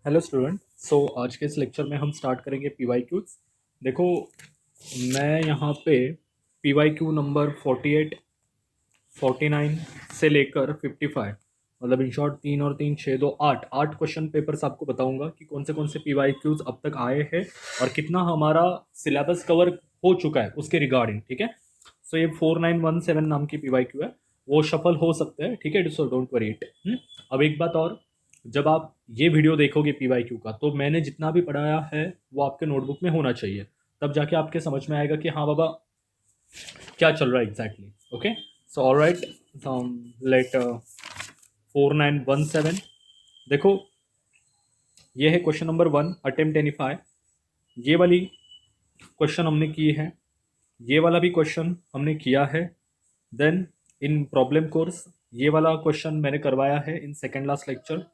Hello student. आज के इस लेक्चर में हम स्टार्ट करेंगे पीवाईक्यूज। देखो, मैं यहाँ पे पीवाईक्यू नंबर 48, 49 से लेकर 55, मतलब इन शॉर्ट 3 और 3 6 2 8 क्वेश्चन पेपर्स आपको बताऊंगा कि कौन से पीवाईक्यूज अब तक आए हैं और कितना हमारा सिलेबस कवर हो चुका है उसके रिगार्डिंग। ठीक है, सो ये 4917 नाम की पीवाईक्यू है, वो सफल हो सकते हैं। ठीक है, सो डोंट वरी इट। अब एक बात और, जब आप ये वीडियो देखोगे पीवाईक्यू का, तो मैंने जितना भी पढ़ाया है वो आपके नोटबुक में होना चाहिए, तब जाके आपके समझ में आएगा कि हाँ बाबा क्या चल रहा है exactly. Okay, so alright, let 4917। देखो, ये है question number 1, attempt any five. ये वाली क्वेश्चन हमने की है, ये वाला भी क्वेश्चन हमने किया है। देन इन प्रॉब्लम कोर्स ये वाला क्वेश्चन मैंने करवाया है in second last lecture.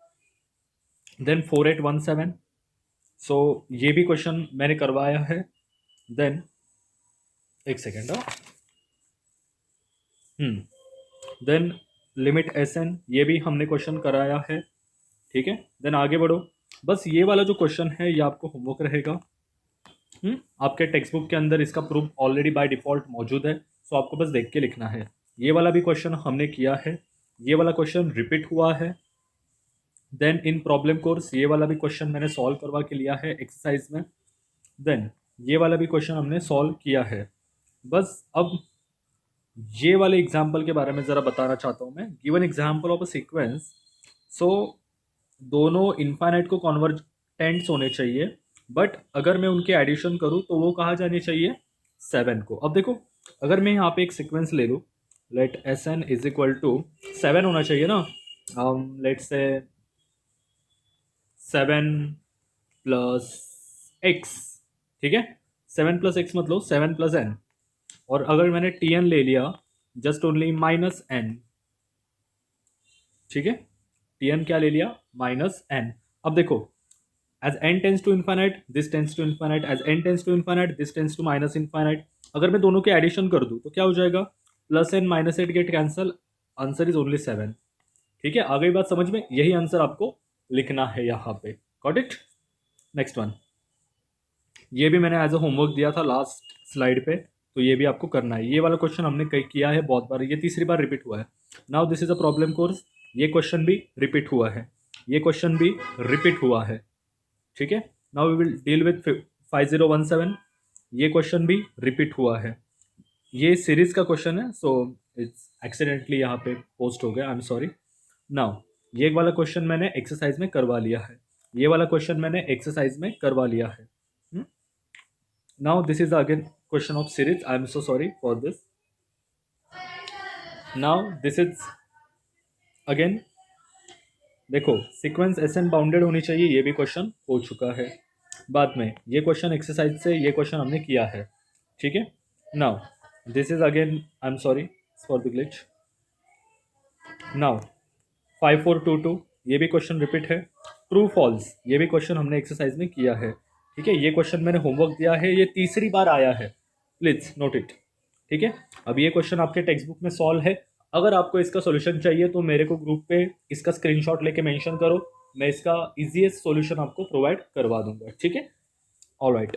Then 4817, so ये भी क्वेश्चन मैंने करवाया है। देन एक second, then limit S N, ये भी हमने क्वेश्चन कराया है। ठीक है, देन आगे बढ़ो। बस ये वाला जो क्वेश्चन है ये आपको होमवर्क रहेगा। आपके टेक्स्ट बुक के अंदर इसका प्रूफ ऑलरेडी बाय डिफॉल्ट मौजूद है, सो आपको बस देख के लिखना है। ये वाला भी क्वेश्चन हमने किया है, ये वाला क्वेश्चन रिपीट हुआ है। देन इन प्रॉब्लम कोर्स ये वाला भी क्वेश्चन मैंने सॉल्व करवा के लिया है एक्सरसाइज में। देन ये वाला भी क्वेश्चन हमने सॉल्व किया है। बस अब ये वाले एग्जाम्पल के बारे में ज़रा बताना चाहता हूँ मैं। Given example of a sequence, so दोनों इनफाइनाइट को कॉन्वर्टेंट्स होने चाहिए, बट अगर मैं उनके एडिशन करूँ तो वो कहाँ जाने चाहिए, 7 को। अब देखो, अगर मैं यहाँ पे एक सीक्वेंस ले लूँ, let S N is equal to 7 होना चाहिए ना। लेट से 7 + x, ठीक है, 7 + x मतलब 7 + n। और अगर मैंने टी एन ले लिया, जस्ट ओनली -n। ठीक है, टी एन क्या ले लिया, -n। अब देखो, as n tends to infinite this tends to infinite, as n tends to infinite this tends to minus infinite. अगर मैं दोनों के एडिशन कर दूं तो क्या हो जाएगा, +n -8 get cancel, answer is only 7। ठीक है, आ गई बात समझ में, यही आंसर आपको लिखना है यहाँ पे। Got it. नेक्स्ट वन, ये भी मैंने एज अ होमवर्क दिया था लास्ट स्लाइड पे, तो ये भी आपको करना है। ये वाला क्वेश्चन हमने कई किया है बहुत बार, ये तीसरी बार रिपीट हुआ है। Now this is a problem course, ये क्वेश्चन भी रिपीट हुआ है, ये क्वेश्चन भी रिपीट हुआ है। ठीक है, now we will deal with 5017, ये क्वेश्चन भी रिपीट हुआ है। ये सीरीज का क्वेश्चन है, सो इट्स एक्सीडेंटली यहाँ पे पोस्ट हो गया, आई एम सॉरी। नाउ ये वाला क्वेश्चन मैंने एक्सरसाइज में करवा लिया है, ये वाला क्वेश्चन मैंने एक्सरसाइज में करवा लिया है। Now this is again question of series. I am so sorry for this. Now this is again, देखो सीक्वेंस एस एन बाउंडेड होनी चाहिए, ये भी क्वेश्चन हो चुका है बाद में। ये क्वेश्चन एक्सरसाइज से ये क्वेश्चन हमने किया है। ठीक है, now this is again, I am sorry for the glitch. Now 5422, ये भी क्वेश्चन रिपीट है। ट्रू फॉल्स, ये भी क्वेश्चन हमने एक्सरसाइज में किया है। ठीक है, ये क्वेश्चन मैंने होमवर्क दिया है, ये तीसरी बार आया है, प्लीज नोट इट। ठीक है, अब ये क्वेश्चन आपके टेक्स्ट बुक में सॉल्व है। अगर आपको इसका सॉल्यूशन चाहिए तो मेरे को ग्रुप पे इसका स्क्रीनशॉट लेके मेंशन करो, मैं इसका इजीएस्ट सॉल्यूशन आपको प्रोवाइड करवा दूंगा। ठीक है, ऑलराइट।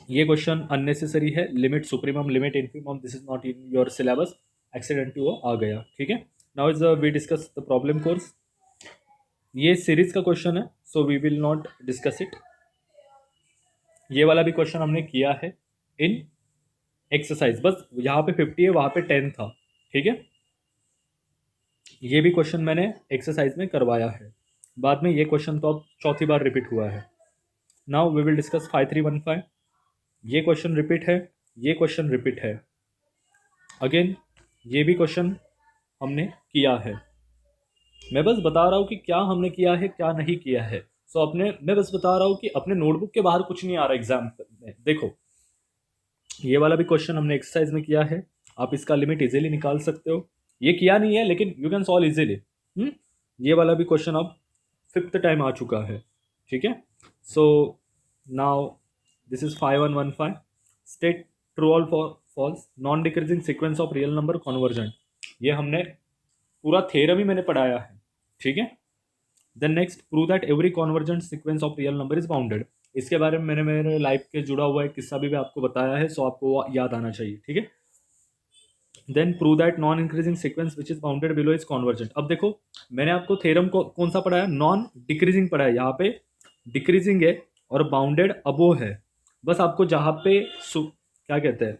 ये क्वेश्चन अननेसेसरी है, limit supremum limit infimum, this is not in your syllabus, accidentally वो आ गया। ठीक है, now is we discuss the problem course. ये सीरीज का क्वेश्चन है, so we will not discuss it. ये वाला भी क्वेश्चन हमने किया है इन एक्सरसाइज, बस यहाँ पे 50 है, वहाँ पे 10 था। ठीक है, ये भी क्वेश्चन मैंने एक्सरसाइज में करवाया है बाद में, ये क्वेश्चन तो अब चौथी बार रिपीट हुआ है। नाउ वी विल डिस्कस 5315, ये क्वेश्चन रिपीट है, ये क्वेश्चन रिपीट है अगेन, ये भी क्वेश्चन हमने किया है। मैं बस बता रहा हूँ कि क्या हमने किया है क्या नहीं किया है। सो अपने, मैं बस बता रहा हूँ कि अपने नोटबुक के बाहर कुछ नहीं आ रहा एग्जाम में। देखो, ये वाला भी क्वेश्चन हमने एक्सरसाइज में किया है, आप इसका लिमिट इजीली निकाल सकते हो। ये किया नहीं है लेकिन यू कैन सॉल्व इजीली। ये वाला भी क्वेश्चन अब 5th टाइम आ चुका है। ठीक है, so now this is 5115, state true all for false, non decreasing sequence of real number convergent. ये हमने पूरा थ्योरम ही मैंने पढ़ाया है। ठीक है, then next, prove that every convergent sequence of real number is bounded. इसके बारे में मैंने मेरे लाइफ के जुड़ा हुआ एक किस्सा भी आपको बताया है, सो आपको वो याद आना चाहिए, ठीक है। Then prove that non increasing sequence which is bounded below is convergent. अब देखो, मैंने आपको थ्योरम को कौन सा पढ़ाया, नॉन डिक्रीजिंग पढ़ा है, यहाँ पे डिक्रीजिंग है और बाउंडेड अबो है। बस आपको जहाँ पे क्या कहते हैं,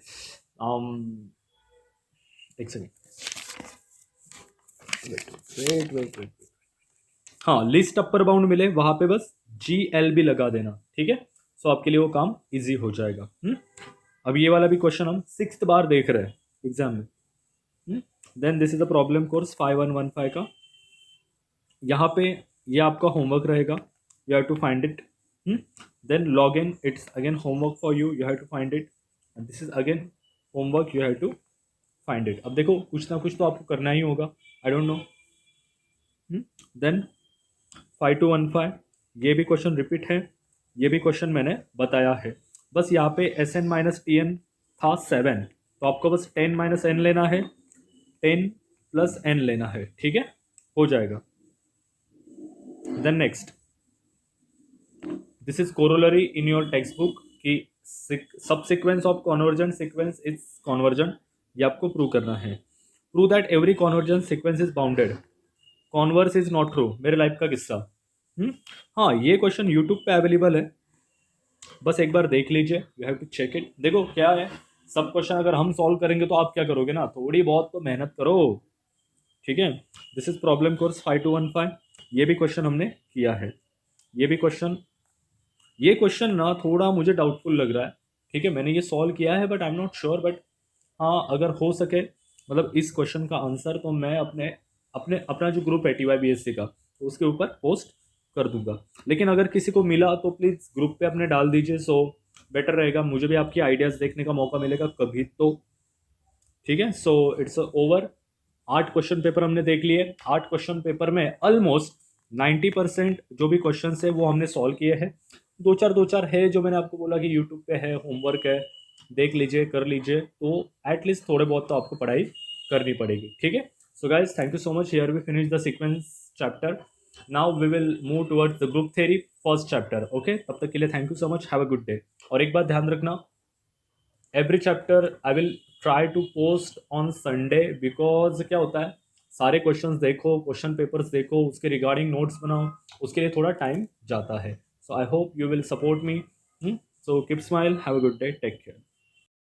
एक सेकेंड, वेट वेट वेट, हाँ, लिस्ट अपर बाउंड मिले वहां पे बस GLB लगा देना, ठीक है। सो आपके लिए वो काम इजी हो जाएगा। अब ये वाला भी क्वेश्चन हम 6th बार देख रहे हैं एग्जाम में। Then this is the problem course 5115 का। यहाँ पे ये आपका होमवर्क रहेगा, you have to find it. Then log in, it's again homework for you, you have to find it, and this is again homework, you have to find it. अब देखो, कुछ ना कुछ तो आपको करना ही होगा, आई डोंट नो। देन 5215, ये भी क्वेश्चन रिपीट है, ये भी क्वेश्चन मैंने बताया है। बस यहाँ पे SN माइनस TN था 7, तो आपको बस 10 माइनस N लेना है, 10 प्लस N लेना है, ठीक है, हो जाएगा। Then next, this is corollary in your text book कि subsequence of convergent sequence is convergent, ये आपको प्रूव करना है। Prove that every convergent sequence is bounded, converse is not true, मेरे लाइफ का किस्सा। हाँ, ये क्वेश्चन यूट्यूब पे अवेलेबल है, बस एक बार देख लीजिए, you have to check it. देखो क्या है, सब क्वेश्चन अगर हम सॉल्व करेंगे तो आप क्या करोगे ना, थोड़ी बहुत तो मेहनत करो, ठीक है। दिस इज प्रॉब्लम कोर्स 5215, ये भी क्वेश्चन हमने किया है। ये क्वेश्चन ना थोड़ा मुझे डाउटफुल लग रहा है, ठीक है, मैंने ये सॉल्व किया है but I am not sure, but हाँ, अगर हो सके मतलब इस क्वेश्चन का आंसर तो मैं अपने अपने अपना जो ग्रुप है TYBSC का, तो उसके ऊपर पोस्ट कर दूंगा। लेकिन अगर किसी को मिला तो प्लीज़ ग्रुप पे अपने डाल दीजिए, सो बेटर रहेगा, मुझे भी आपकी आइडियाज़ देखने का मौका मिलेगा कभी तो, ठीक है। So it's over. 8 question paper हमने देख लिए, 8 क्वेश्चन पेपर में ऑलमोस्ट 90% जो भी क्वेश्चन है वो हमने सॉल्व किए हैं। दो चार है जो मैंने आपको बोला कि यूट्यूब पे है, होमवर्क है, देख लीजिए, कर लीजिए, तो एटलीस्ट थोड़े बहुत तो आपको पढ़ाई करनी पड़ेगी, ठीक है। So guys, thank you so much, here we finish the sequence chapter. Now we will move towards the group theory first chapter, okay. तब तक के लिए thank you so much, have a good day. और एक बात ध्यान रखना, every chapter I will try to post on Sunday, because क्या होता है, सारे क्वेश्चंस देखो, क्वेश्चन पेपर्स देखो, उसके रिगार्डिंग नोट्स बनाओ, उसके लिए थोड़ा टाइम जाता है। So I hope you will support me. So keep smile, have a good day, take care.